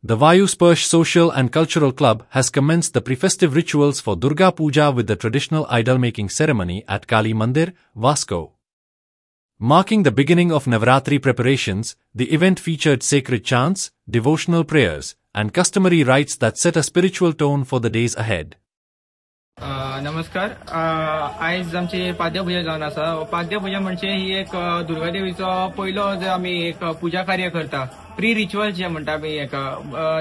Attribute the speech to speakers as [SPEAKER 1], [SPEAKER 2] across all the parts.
[SPEAKER 1] The Vayusparsh Social and Cultural Club has commenced the pre-festive rituals for Durga Puja with the traditional idol-making ceremony at Kali Mandir, Vasco. Marking the beginning of Navaratri preparations, the event featured sacred chants, devotional prayers, and customary rites that set a spiritual tone for the days ahead.
[SPEAKER 2] नमस्कार. आज आमची पाद्यपूजा जावन आसा. पाद्यपूजा म्हणजे ही एक दुर्गा देवीचो पहिलो जे आमी एक पूजा कार्य करता, प्री रिच्युअल जे म्हणटा आमी एक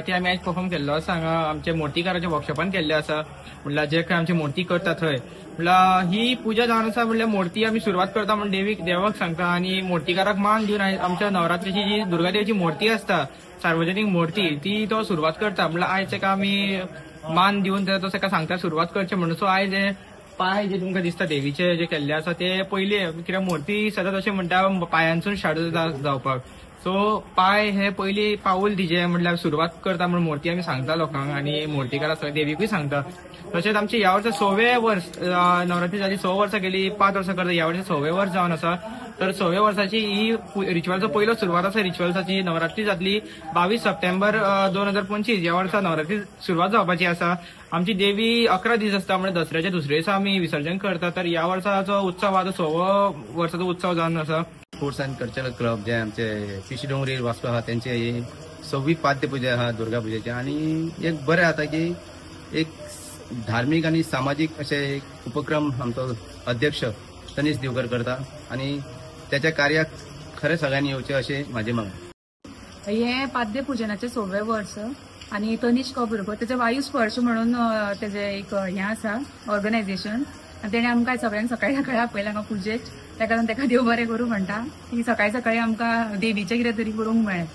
[SPEAKER 2] ते आमी आज परफॉर्म केल्लो आसा. हांगा आमचे मूर्तीकाराच्या वर्कशॉपान केल्ले आसा. म्हणल्यार जे काय आमची मूर्ती करता थंय म्हणल्यार ही पूजा जावन आसा. म्हणल्यार मूर्ती आमी सुरवात करता म्हणून देवाक सांगता आनी मूर्तीकाराक मान दिवन आमच्या नवरात्रीची जी दुर्गा देवीची मूर्ती असता, सार्वजनीक मूर्ती, ती तो सुरवात करता. म्हणल्यार आयज ताका आमी मान दिवन तो ताका सांगता सुरवात करचे म्हणून. सो आयज हे पाय जे तुमकां दिसता देवीचे जे केल्ले आसा ते पयले, कित्याक मूर्ती सदांच अशें म्हणटा पांयांसून स्टार्ट जावपाक. सो पाय हे पयली पाऊल तिजे म्हणल्यार सुरवात करता म्हणून मूर्ती आमी सांगता लोकांक आनी मूर्तीकारा देवीकूय सांगता. तशेंच आमचे ह्या वर्सा 6वें वर्स नवरात्री जाली. 6 वर्सां गेली, 5 वर्सां करता. ह्या वर्सा 6वें वर्स जावन आसा. तर 6व्या वर्साची ही रिच्युअलचो पहिलो सुरवात आसा रिच्युअल्साची. नवरात्री जातली 22 सप्टेंबर 2025. ह्या वर्सा नवरात्री सुरवात जावपाची आसा. आमची देवी 11 दीस आसता, म्हणजे दसऱ्याच्या दुसरे दिसा आमी विसर्जन करता. तर ह्या वर्साचो उत्सव आता 6व्या वर्साचो उत्सव जावन आसा.
[SPEAKER 3] स्पोर्ट्स अँड कल्चरल क्लब जे आमचे पिशी डोंगरी वास्को आहा त्यांचे ही 6वी पाद्यपूजा आहा दुर्गा पुजेची. आणि एक बरें आता की एक धार्मिक आणि सामाजिक असे एक उपक्रम आमचो अध्यक्ष तनीश दिवकर करता आणि त्याच्या कार्याक खरे सगळ्यांनी येवचे असे माझे मागणी.
[SPEAKER 4] हे पाद्यपूजनाचे 6वें वर्स आणि तनीश कबूरकर त्याचे वायुस्पर्श म्हणून त्याचे एक हे आसा ऑर्गनायझेशन. तेणे आमकां सगळ्यांक सकाळी सकाळी आपयला हांगा पुजेक. त्या कारण ताका देव बरें करूं म्हणटा की सकाळी सकाळी आमकां देवीचें कितें तरी करूंक मेळ्ळें.